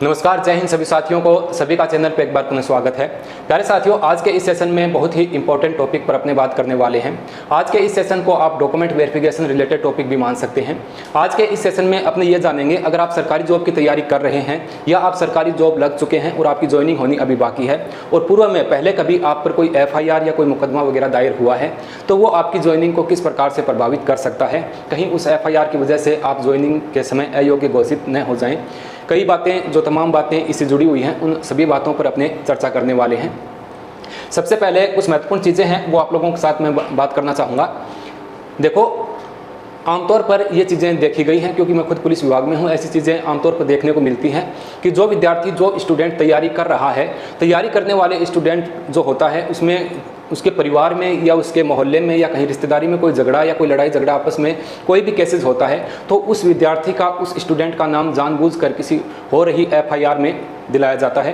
नमस्कार, जय हिंद सभी साथियों को। सभी का चैनल पे एक बार पुनः स्वागत है। प्यारे साथियों, आज के इस सेशन में बहुत ही इंपॉर्टेंट टॉपिक पर अपने बात करने वाले हैं। आज के इस सेशन को आप डॉक्यूमेंट वेरिफिकेशन रिलेटेड टॉपिक भी मान सकते हैं। आज के इस सेशन में अपने ये जानेंगे, अगर आप सरकारी जॉब की तैयारी कर रहे हैं या आप सरकारी जॉब लग चुके हैं और आपकी ज्वाइनिंग होनी अभी बाकी है और पूर्व में पहले कभी आप पर कोई FIR या कोई मुकदमा वगैरह दायर हुआ है, तो वो आपकी ज्वाइनिंग को किस प्रकार से प्रभावित कर सकता है। कहीं उस FIR की वजह से आप ज्वाइनिंग के समय अयोग्य घोषित न हो जाएं। कई बातें, जो तमाम बातें इससे जुड़ी हुई हैं, उन सभी बातों पर अपने चर्चा करने वाले हैं। सबसे पहले कुछ महत्वपूर्ण चीज़ें हैं वो आप लोगों के साथ में बात करना चाहूँगा। देखो, आमतौर पर ये चीज़ें देखी गई हैं, क्योंकि मैं खुद पुलिस विभाग में हूँ। ऐसी चीज़ें आमतौर पर देखने को मिलती हैं कि जो विद्यार्थी, जो स्टूडेंट तैयारी कर रहा है, तैयारी करने वाले स्टूडेंट जो होता है, उसमें उसके परिवार में या उसके मोहल्ले में या कहीं रिश्तेदारी में कोई झगड़ा या कोई लड़ाई झगड़ा आपस में कोई भी केसेस होता है, तो उस विद्यार्थी का, उस स्टूडेंट का नाम जानबूझकर किसी हो रही FIR में दिलाया जाता है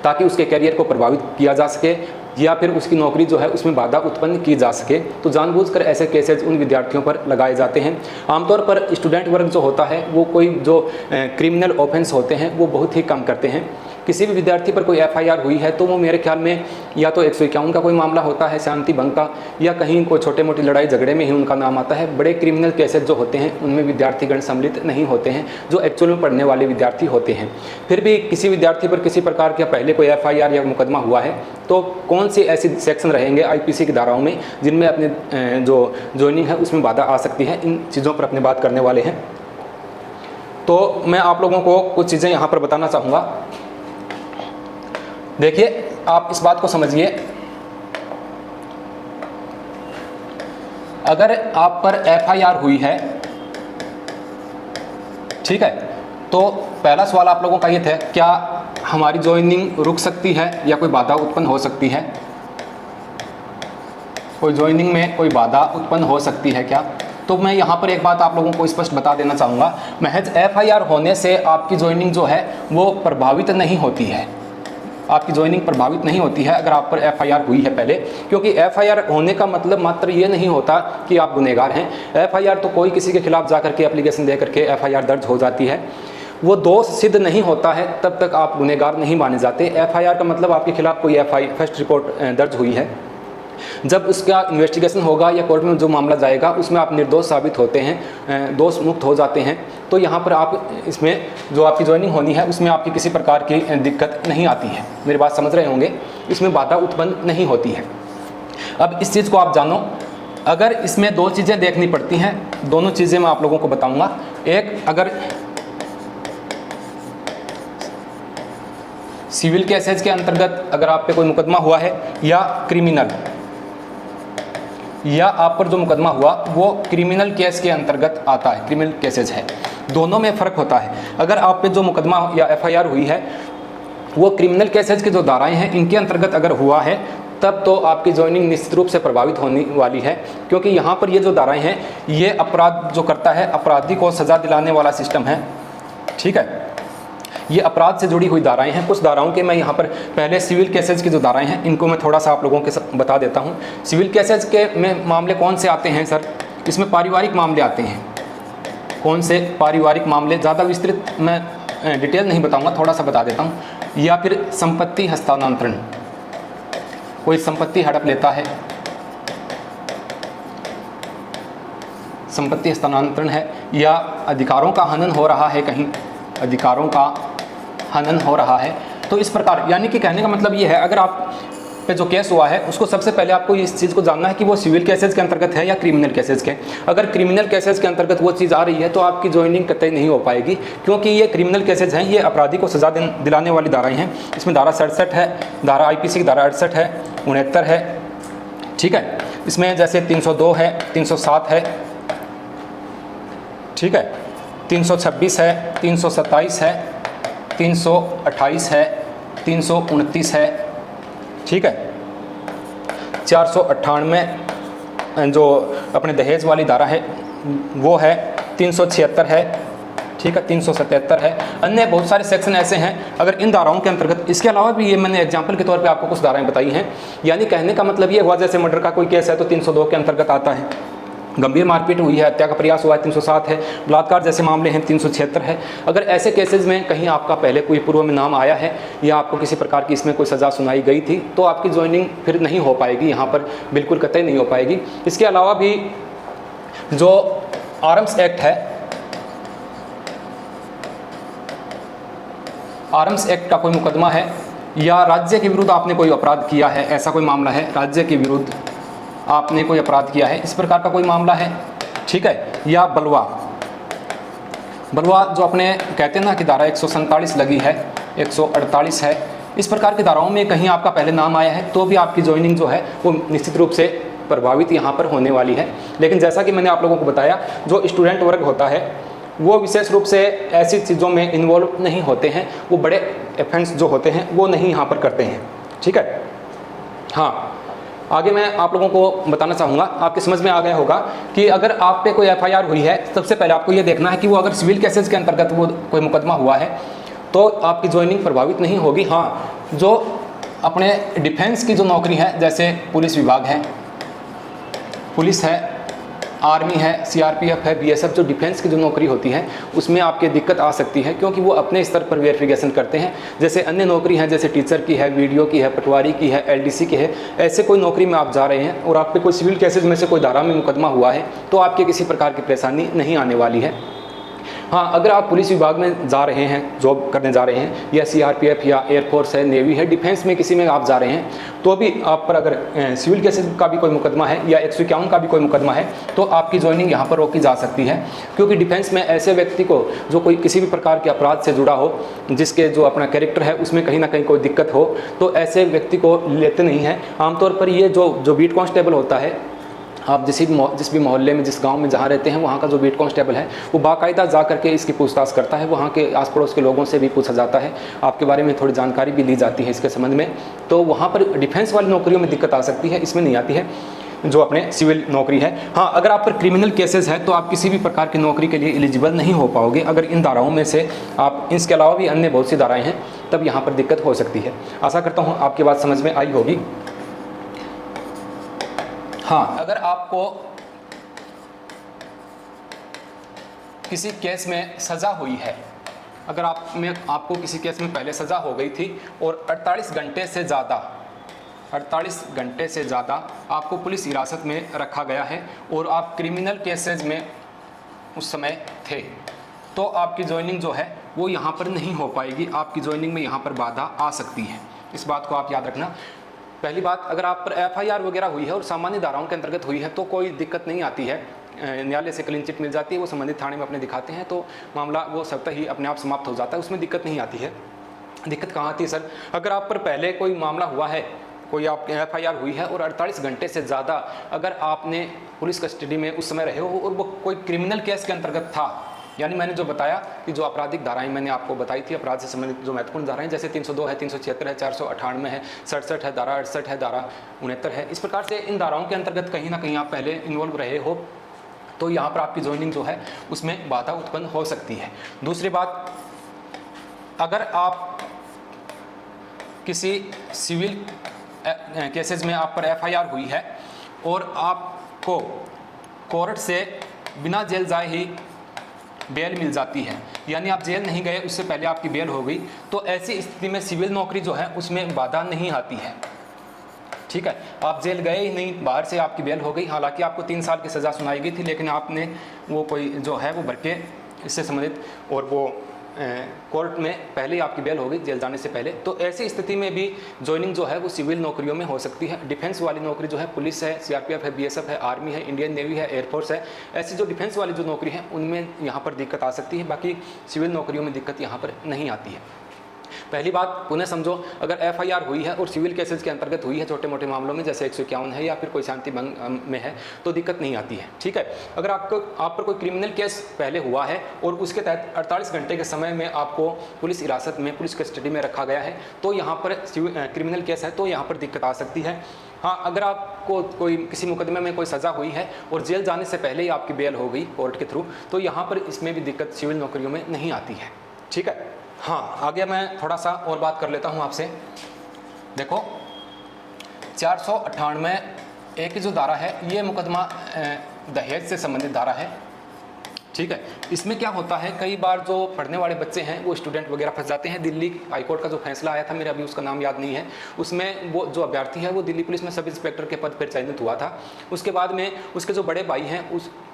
ताकि उसके करियर को प्रभावित किया जा सके या फिर उसकी नौकरी जो है उसमें बाधा उत्पन्न की जा सके। तो जानबूझकर ऐसे केसेज उन विद्यार्थियों पर लगाए जाते हैं। आमतौर पर स्टूडेंट वर्ग जो होता है वो कोई जो क्रिमिनल ऑफेंस होते हैं वो बहुत ही कम करते हैं। किसी भी विद्यार्थी पर कोई FIR हुई है तो वो मेरे ख्याल में या तो 151 का कोई मामला होता है, शांति भंग का, या कहीं कोई छोटे मोटी लड़ाई झगड़े में ही उनका नाम आता है। बड़े क्रिमिनल केसेस जो होते हैं उनमें विद्यार्थीगण सम्मिलित नहीं होते हैं, जो एक्चुअल में पढ़ने वाले विद्यार्थी होते हैं। फिर भी किसी विद्यार्थी पर किसी प्रकार का पहले कोई FIR या मुकदमा हुआ है तो कौन सी ऐसी सेक्शन रहेंगे IPC की धाराओं में जिनमें अपने जो ज्वाइनिंग है उसमें बाधा आ सकती है, इन चीज़ों पर अपने बात करने वाले हैं। तो मैं आप लोगों को कुछ चीज़ें यहाँ पर बताना चाहूँगा। देखिए, आप इस बात को समझिए, अगर आप पर FIR हुई है, ठीक है, तो पहला सवाल आप लोगों का ये था, क्या हमारी ज्वाइनिंग रुक सकती है या कोई बाधा उत्पन्न हो सकती है? कोई ज्वाइनिंग में कोई बाधा उत्पन्न हो सकती है क्या? तो मैं यहाँ पर एक बात आप लोगों को स्पष्ट बता देना चाहूँगा, महज FIR होने से आपकी ज्वाइनिंग जो है वो प्रभावित नहीं होती है। आपकी ज्वाइनिंग प्रभावित नहीं होती है अगर आप पर FIR हुई है पहले, क्योंकि FIR होने का मतलब मात्र ये नहीं होता कि आप गुनहगार हैं। FIR तो कोई किसी के खिलाफ जा करके एप्लीकेशन दे करके FIR दर्ज हो जाती है, वो दोष सिद्ध नहीं होता है तब तक आप गुनहगार नहीं माने जाते। FIR का मतलब आपके खिलाफ कोई फर्स्ट रिपोर्ट दर्ज हुई है, जब उसका इन्वेस्टिगेशन होगा या कोर्ट में जो मामला जाएगा उसमें आप निर्दोष साबित होते हैं, दोष मुक्त हो जाते हैं, तो यहाँ पर आप इसमें जो आपकी ज्वाइनिंग होनी है उसमें आपकी किसी प्रकार की दिक्कत नहीं आती है। मेरी बात समझ रहे होंगे, इसमें बाधा उत्पन्न नहीं होती है। अब इस चीज़ को आप जानो, अगर इसमें दो चीज़ें देखनी पड़ती हैं, दोनों चीज़ें मैं आप लोगों को बताऊँगा। एक, अगर सिविल केसेज के अंतर्गत अगर आप पे कोई मुकदमा हुआ है या क्रिमिनल, या आप पर जो मुकदमा हुआ वो क्रिमिनल केस के अंतर्गत आता है, क्रिमिनल केसेज है, दोनों में फ़र्क होता है। अगर आप पे जो मुकदमा या FIR हुई है वो क्रिमिनल केसेज की जो धाराएं हैं इनके अंतर्गत अगर हुआ है तब तो आपकी ज्वाइनिंग निश्चित रूप से प्रभावित होने वाली है, क्योंकि यहाँ पर ये जो धाराएं हैं ये अपराध जो करता है, अपराधी को सज़ा दिलाने वाला सिस्टम है, ठीक है। ये अपराध से जुड़ी हुई धाराएं हैं। कुछ धाराओं के मैं यहाँ पर पहले सिविल केसेज की जो धाराएं हैं इनको मैं थोड़ा सा आप लोगों के साथ बता देता हूँ। सिविल केसेज के में मामले कौन से आते हैं सर? इसमें पारिवारिक मामले आते हैं। कौन से पारिवारिक मामले? ज़्यादा विस्तृत मैं डिटेल नहीं बताऊँगा, थोड़ा सा बता देता हूँ। या फिर संपत्ति हस्तांतरण, कोई संपत्ति हड़प लेता है, संपत्ति हस्तांतरण है, या अधिकारों का हनन हो रहा है, कहीं अधिकारों का हनन हो रहा है। तो इस प्रकार, यानी कि कहने का मतलब ये है, अगर आप पे जो केस हुआ है उसको सबसे पहले आपको इस चीज़ को जानना है कि वो सिविल केसेज के अंतर्गत है या क्रिमिनल केसेज के। अगर क्रिमिनल केसेज के अंतर्गत वो चीज़ आ रही है तो आपकी ज्वाइनिंग कतई नहीं हो पाएगी, क्योंकि ये क्रिमिनल केसेज हैं, ये अपराधी को सजा दिलाने वाली धाराएँ हैं। इसमें धारा 67 है, धारा IPC की धारा 68 है, 69 है, ठीक है। इसमें जैसे 302 है, 307 है, ठीक है, 326 है, 327 है, 328 है, 329 है, ठीक है, 498 जो अपने दहेज वाली धारा है वो है, 376 है, ठीक है, 377 है। अन्य बहुत सारे सेक्शन ऐसे हैं अगर इन धाराओं के अंतर्गत। इसके अलावा भी ये मैंने एग्जांपल के तौर पे आपको कुछ धाराएं बताई हैं। यानी कहने का मतलब ये हुआ, जैसे मर्डर का कोई केस है तो 302 के अंतर्गत आता है, गंभीर मारपीट हुई है, हत्या का प्रयास हुआ है 307 है, बलात्कार जैसे मामले हैं 376 है। अगर ऐसे केसेस में कहीं आपका पहले कोई पूर्व में नाम आया है या आपको किसी प्रकार की इसमें कोई सज़ा सुनाई गई थी तो आपकी ज्वाइनिंग फिर नहीं हो पाएगी, यहाँ पर बिल्कुल कतई नहीं हो पाएगी। इसके अलावा भी जो आर्म्स एक्ट है, आर्म्स एक्ट का कोई मुकदमा है या राज्य के विरुद्ध आपने कोई अपराध किया है, ऐसा कोई मामला है, राज्य के विरुद्ध आपने कोई अपराध किया है, इस प्रकार का कोई मामला है, ठीक है। या बलवा, बलवा जो अपने कहते हैं ना कि धारा 147 लगी है, 148 है, इस प्रकार की धाराओं में कहीं आपका पहले नाम आया है तो भी आपकी ज्वाइनिंग जो है वो निश्चित रूप से प्रभावित यहाँ पर होने वाली है। लेकिन जैसा कि मैंने आप लोगों को बताया, जो स्टूडेंट वर्ग होता है वो विशेष रूप से ऐसी चीज़ों में इन्वॉल्व नहीं होते हैं, वो बड़े ऑफेंस जो होते हैं वो नहीं यहाँ पर करते हैं, ठीक है। हाँ, आगे मैं आप लोगों को बताना चाहूँगा, आपके समझ में आ गया होगा कि अगर आप पे कोई एफआईआर हुई है, सबसे पहले आपको ये देखना है कि वो अगर सिविल केसेस के अंतर्गत वो कोई मुकदमा हुआ है तो आपकी ज्वाइनिंग प्रभावित नहीं होगी। हाँ, जो अपने डिफेंस की जो नौकरी है, जैसे पुलिस विभाग है, पुलिस है, आर्मी है, सीआरपीएफ है, बीएसएफ, जो डिफेंस की जो नौकरी होती है उसमें आपकी दिक्कत आ सकती है, क्योंकि वो अपने स्तर पर वेरिफिकेशन करते हैं। जैसे अन्य नौकरी हैं, जैसे टीचर की है, वीडियो की है, पटवारी की है, एलडीसी की है, ऐसे कोई नौकरी में आप जा रहे हैं और आप पे कोई सिविल केसेस में से कोई धारा में मुकदमा हुआ है तो आपके किसी प्रकार की परेशानी नहीं आने वाली है। हाँ, अगर आप पुलिस विभाग में जा रहे हैं, जॉब करने जा रहे हैं, या सीआरपीएफ या एयरफोर्स है, नेवी है, डिफेंस में किसी में आप जा रहे हैं तो भी आप पर अगर सिविल केसेस का भी कोई मुकदमा है या 151 का भी कोई मुकदमा है तो आपकी ज्वाइनिंग यहाँ पर रोकी जा सकती है। क्योंकि डिफेंस में ऐसे व्यक्ति को जो कोई किसी भी प्रकार के अपराध से जुड़ा हो, जिसके जो अपना कैरेक्टर है उसमें कहीं ना कहीं कोई दिक्कत हो, तो ऐसे व्यक्ति को लेते नहीं हैं। आमतौर पर ये जो बीट कांस्टेबल होता है, आप जिस भी मोहल्ले में, जिस गांव में जहाँ रहते हैं, वहाँ का जो बीट कांस्टेबल है वो बाकायदा जा करके इसकी पूछताछ करता है। वहाँ के आस पड़ोस के लोगों से भी पूछा जाता है, आपके बारे में थोड़ी जानकारी भी ली जाती है इसके संबंध में। तो वहाँ पर डिफेंस वाली नौकरियों में दिक्कत आ सकती है, इसमें नहीं आती है जो अपने सिविल नौकरी है। हाँ, अगर आप पर क्रिमिनल केसेस है तो आप किसी भी प्रकार की नौकरी के लिए एलिजिबल नहीं हो पाओगे अगर इन धाराओं में से आप, इसके अलावा भी अन्य बहुत सी धाराएँ हैं, तब यहाँ पर दिक्कत हो सकती है। आशा करता हूँ आपकी बात समझ में आई होगी। हाँ, अगर आपको किसी केस में सज़ा हुई है, अगर आपको किसी केस में पहले सज़ा हो गई थी और 48 घंटे से ज़्यादा आपको पुलिस हिरासत में रखा गया है और आप क्रिमिनल केसेस में उस समय थे, तो आपकी ज्वाइनिंग जो है वो यहाँ पर नहीं हो पाएगी, आपकी ज्वाइनिंग में यहाँ पर बाधा आ सकती है। इस बात को आप याद रखना। पहली बात, अगर आप पर एफआईआर वगैरह हुई है और सामान्य धाराओं के अंतर्गत हुई है तो कोई दिक्कत नहीं आती है, न्यायालय से क्लीन चिट मिल जाती है, वो संबंधित थाने में अपने दिखाते हैं तो मामला वो स्वतः ही अपने आप समाप्त हो जाता है, उसमें दिक्कत नहीं आती है। दिक्कत कहाँ आती है सर? अगर आप पर पहले कोई मामला हुआ है, कोई आपके एफआईआर हुई है और 48 घंटे से ज़्यादा अगर आपने पुलिस कस्टडी में उस समय रहे हो और वो कोई क्रिमिनल केस के अंतर्गत था, यानी मैंने जो बताया कि जो आपराधिक धाराएं मैंने आपको बताई थी, अपराध से संबंधित जो महत्वपूर्ण धाराएं, जैसे 302 है, 376 है, 498 है, 67 है, धारा 68 है, धारा 69 है, इस प्रकार से इन धाराओं के अंतर्गत कहीं ना कहीं आप पहले इन्वॉल्व रहे हो तो यहाँ पर आपकी ज्वाइनिंग जो है उसमें बाधा उत्पन्न हो सकती है। दूसरी बात, अगर आप किसी सिविल केसेस में आप पर एफआईआर हुई है और आपको कोर्ट से बिना जेल जाए ही बेल मिल जाती है, यानी आप जेल नहीं गए, उससे पहले आपकी बेल हो गई, तो ऐसी स्थिति में सिविल नौकरी जो है उसमें बाधा नहीं आती है, ठीक है। आप जेल गए ही नहीं, बाहर से आपकी बेल हो गई, हालांकि आपको 3 साल की सज़ा सुनाई गई थी, लेकिन आपने वो कोई जो है वो भर के इससे संबंधित और वो कोर्ट में पहले ही आपकी बेल हो गई जेल जाने से पहले, तो ऐसी स्थिति में भी ज्वाइनिंग जो है वो सिविल नौकरियों में हो सकती है। डिफेंस वाली नौकरी जो है, पुलिस है, सीआरपीएफ है, बीएसएफ है, आर्मी है, इंडियन नेवी है, एयरफोर्स है, ऐसी जो डिफेंस वाली जो नौकरी है उनमें यहाँ पर दिक्कत आ सकती है, बाकी सिविल नौकरियों में दिक्कत यहाँ पर नहीं आती है। पहली बात पुनः समझो, अगर एफआईआर हुई है और सिविल केसेस के अंतर्गत हुई है छोटे मोटे मामलों में, जैसे 151 है या फिर कोई शांति भंग में है, तो दिक्कत नहीं आती है, ठीक है। अगर आप पर कोई क्रिमिनल केस पहले हुआ है और उसके तहत 48 घंटे के समय में आपको पुलिस हिरासत में, पुलिस कस्टडी में रखा गया है, तो यहाँ पर क्रिमिनल केस है तो यहाँ पर दिक्कत आ सकती है। हाँ, अगर आपको कोई किसी मुकदमे में कोई सज़ा हुई है और जेल जाने से पहले ही आपकी बेल हो गई कोर्ट के थ्रू, तो यहाँ पर इसमें भी दिक्कत सिविल नौकरियों में नहीं आती है, ठीक है। हाँ, आगे मैं थोड़ा सा और बात कर लेता हूँ आपसे। देखो, 498 एक जो धारा है, ये मुकदमा दहेज से संबंधित धारा है। ठीक है, इसमें क्या होता है, कई बार जो पढ़ने वाले बच्चे हैं वो स्टूडेंट वगैरह फंस जाते हैं। दिल्ली हाईकोर्ट का जो फैसला आया था, मेरे अभी उसका नाम याद नहीं है, उसमें वो जो अभ्यर्थी है वो दिल्ली पुलिस में सब इंस्पेक्टर के पद पर चयनित हुआ था। उसके बाद में उसके जो बड़े भाई हैं,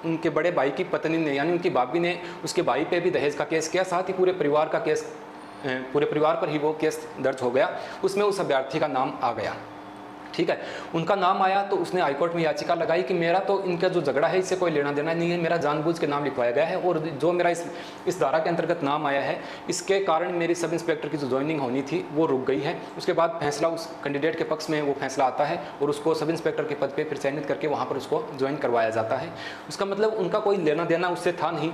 उनके बड़े भाई की पत्नी ने यानी उनकी भाभी ने उसके भाई पे भी दहेज का केस किया, साथ ही पूरे परिवार का केस, पूरे परिवार पर ही वो केस दर्ज हो गया। उसमें उस अभ्यर्थी का नाम आ गया। ठीक है, उनका नाम आया तो उसने हाईकोर्ट में याचिका लगाई कि मेरा तो इनका जो झगड़ा है इससे कोई लेना देना नहीं है, मेरा जानबूझ के नाम लिखवाया गया है और जो मेरा इस धारा के अंतर्गत नाम आया है इसके कारण मेरी सब इंस्पेक्टर की जो ज्वाइनिंग होनी थी वो रुक गई है। उसके बाद फैसला उस कैंडिडेट के पक्ष में वो फैसला आता है और उसको सब इंस्पेक्टर के पद पर फिर चयनित करके वहाँ पर उसको ज्वाइन करवाया जाता है। उसका मतलब उनका कोई लेना देना उससे था नहीं।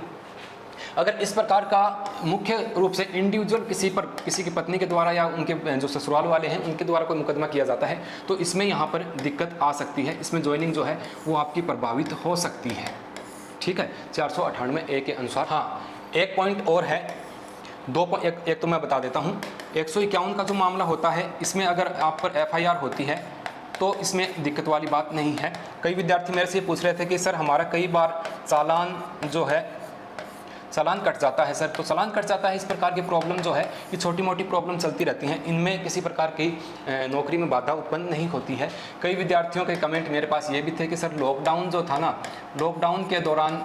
अगर इस प्रकार का मुख्य रूप से इंडिविजुअल किसी की पत्नी के द्वारा या उनके जो ससुराल वाले हैं उनके द्वारा कोई मुकदमा किया जाता है तो इसमें यहाँ पर दिक्कत आ सकती है, इसमें ज्वाइनिंग जो है वो आपकी प्रभावित हो सकती है। ठीक है, 498A के अनुसार। हाँ, एक पॉइंट और है, एक तो मैं बता देता हूँ। 151 का जो मामला होता है इसमें अगर आप पर FIR होती है तो इसमें दिक्कत वाली बात नहीं है। कई विद्यार्थी मेरे से पूछ रहे थे कि सर हमारा कई बार चालान कट जाता है सर, तो चालान कट जाता है। इस प्रकार की प्रॉब्लम जो है ये छोटी मोटी प्रॉब्लम चलती रहती हैं, इनमें किसी प्रकार की नौकरी में बाधा उत्पन्न नहीं होती है। कई विद्यार्थियों के कमेंट मेरे पास ये भी थे कि सर लॉकडाउन जो था ना, लॉकडाउन के दौरान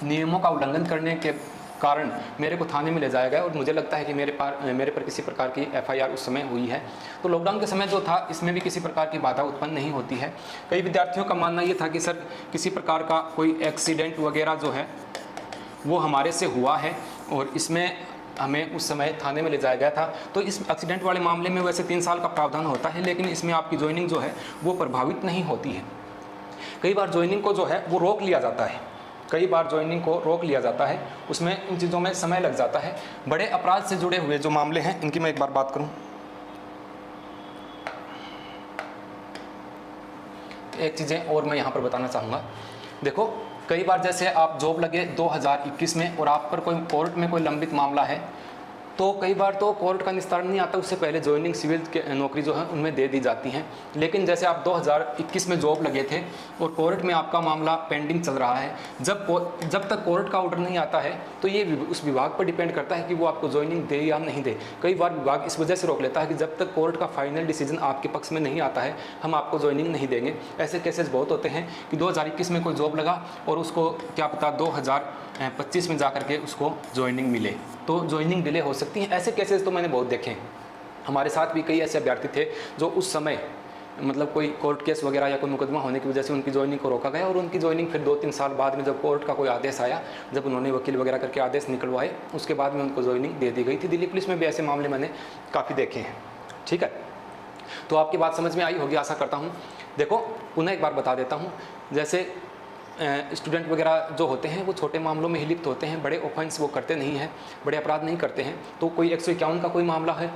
नियमों का उल्लंघन करने के कारण मेरे को थाने में ले जाया गया और मुझे लगता है कि मेरे पर किसी प्रकार की FIR उस समय हुई है। तो लॉकडाउन के समय जो था इसमें भी किसी प्रकार की बाधा उत्पन्न नहीं होती है। कई विद्यार्थियों का मानना ये था कि सर किसी प्रकार का कोई एक्सीडेंट वगैरह जो है वो हमारे से हुआ है और इसमें हमें उस समय थाने में ले जाया गया था। तो इस एक्सीडेंट वाले मामले में वैसे 3 साल का प्रावधान होता है, लेकिन इसमें आपकी ज्वाइनिंग जो है वो प्रभावित नहीं होती है। कई बार ज्वाइनिंग को जो है वो रोक लिया जाता है, उसमें इन चीज़ों में समय लग जाता है। बड़े अपराध से जुड़े हुए जो मामले हैं इनकी मैं एक बार बात करूँ, एक चीज़ें और मैं यहाँ पर बताना चाहूँगा। देखो, कई बार जैसे आप जॉब लगे 2021 में और आप पर कोई कोर्ट में कोई लंबित मामला है तो कई बार तो कोर्ट का निस्तारण नहीं आता, उससे पहले ज्वाइनिंग सिविल के नौकरी जो है उनमें दे दी जाती हैं। लेकिन जैसे आप 2021 में जॉब लगे थे और कोर्ट में आपका मामला पेंडिंग चल रहा है, जब तक कोर्ट का ऑर्डर नहीं आता है तो ये उस विभाग पर डिपेंड करता है कि वो आपको ज्वाइनिंग दे या नहीं दे। कई बार विभाग इस वजह से रोक लेता है कि जब तक कोर्ट का फाइनल डिसीजन आपके पक्ष में नहीं आता है हम आपको ज्वाइनिंग नहीं देंगे। ऐसे केसेस बहुत होते हैं कि 2021 में कोई जॉब लगा और उसको क्या पता 2025 में जा करके उसको ज्वाइनिंग मिले, तो ज्वाइनिंग डिले हो सकती है। ऐसे केसेस तो मैंने बहुत देखे हैं। हमारे साथ भी कई ऐसे अभ्यर्थी थे जो उस समय मतलब कोई कोर्ट केस वगैरह या कोई मुकदमा होने की वजह से उनकी ज्वाइनिंग को रोका गया और उनकी ज्वाइनिंग फिर 2-3 साल बाद में जब कोर्ट का कोई आदेश आया, जब उन्होंने वकील वगैरह करके आदेश निकलवाए, उसके बाद में उनको ज्वाइनिंग दे दी गई थी। दिल्ली पुलिस में भी ऐसे मामले मैंने काफ़ी देखे हैं। ठीक है, तो आपकी बात समझ में आई होगी आशा करता हूँ। देखो, पुनः एक बार बता देता हूँ, जैसे स्टूडेंट वगैरह जो होते हैं वो छोटे मामलों में ही लिप्त होते हैं, बड़े ऑफेंस वो करते नहीं हैं, बड़े अपराध नहीं करते हैं। तो कोई 151 का कोई मामला है,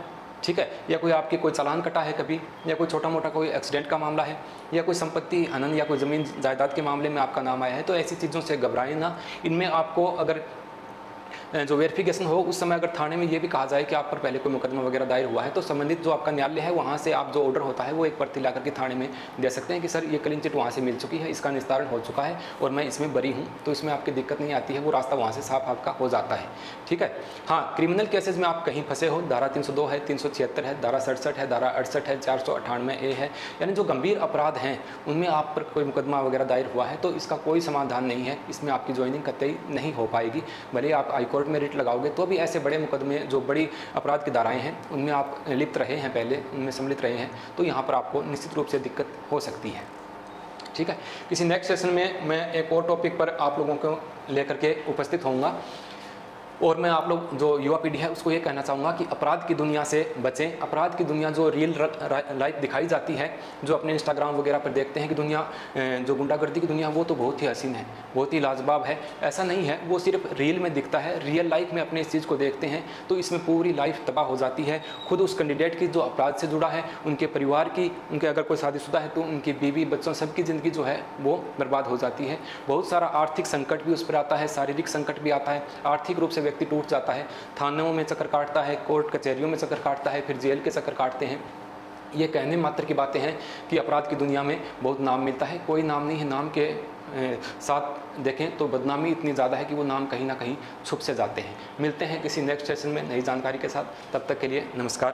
ठीक है, या कोई आपके कोई चालान कटा है कभी, या कोई छोटा मोटा कोई एक्सीडेंट का मामला है, या कोई संपत्ति हनन या कोई ज़मीन जायदाद के मामले में आपका नाम आया है, तो ऐसी चीज़ों से घबराएं ना। इनमें आपको अगर जो वेरिफिकेशन हो उस समय अगर थाने में ये भी कहा जाए कि आप पर पहले कोई मुकदमा वगैरह दायर हुआ है तो संबंधित जो आपका न्यायालय है वहाँ से आप जो ऑर्डर होता है वो एक प्रति ला करके थाने में दे सकते हैं कि सर ये क्लीन चिट वहाँ से मिल चुकी है, इसका निस्तारण हो चुका है और मैं इसमें बरी हूँ, तो इसमें आपकी दिक्कत नहीं आती है, वो रास्ता वहाँ से साफ आपका हो जाता है। ठीक है, हाँ, क्रिमिनल केसेज में आप कहीं फंसे हो, धारा 302 है, 376 है, धारा 67 है, धारा 68 है, 498A है, यानी जो गंभीर अपराध हैं उनमें आप पर कोई मुकदमा वगैरह दायर हुआ है तो इसका कोई समाधान नहीं है, इसमें आपकी ज्वाइनिंग कतई नहीं हो पाएगी। भले आप हाईकोर्ट में रिट लगाओगे तो भी ऐसे बड़े मुकदमे जो बड़ी अपराध की धाराएं हैं उनमें आप लिप्त रहे हैं, पहले उनमें सम्मिलित रहे हैं, तो यहाँ पर आपको निश्चित रूप से दिक्कत हो सकती है। ठीक है, किसी नेक्स्ट सेशन में मैं एक और टॉपिक पर आप लोगों को लेकर के उपस्थित होऊंगा और मैं आप लोग जो युवा पीढ़ी है उसको ये कहना चाहूँगा कि अपराध की दुनिया से बचें। अपराध की दुनिया जो रियल लाइफ दिखाई जाती है, जो अपने इंस्टाग्राम वगैरह पर देखते हैं कि दुनिया जो गुंडागर्दी की दुनिया वो तो बहुत ही हसीन है, बहुत ही लाजवाब है, ऐसा नहीं है, वो सिर्फ रील में दिखता है। रियल लाइफ में अपने इस चीज़ को देखते हैं तो इसमें पूरी लाइफ तबाह हो जाती है। खुद उस कैंडिडेट की जो अपराध से जुड़ा है, उनके परिवार की, उनके अगर कोई शादीशुदा है तो उनकी बीवी बच्चों सबकी ज़िंदगी जो है वो बर्बाद हो जाती है। बहुत सारा आर्थिक संकट भी उस पर आता है, शारीरिक संकट भी आता है, आर्थिक रूप से व्यक्ति टूट जाता है, थानों में चक्कर काटता है, कोर्ट कचहरियों में चक्कर काटता है, फिर जेल के चक्कर काटते हैं। ये कहने मात्र की बातें हैं कि अपराध की दुनिया में बहुत नाम मिलता है, कोई नाम नहीं है। नाम के साथ देखें तो बदनामी इतनी ज़्यादा है कि वो नाम कहीं ना कहीं छुप से जाते हैं। मिलते हैं किसी नेक्स्ट सेशन में नई जानकारी के साथ, तब तक के लिए नमस्कार।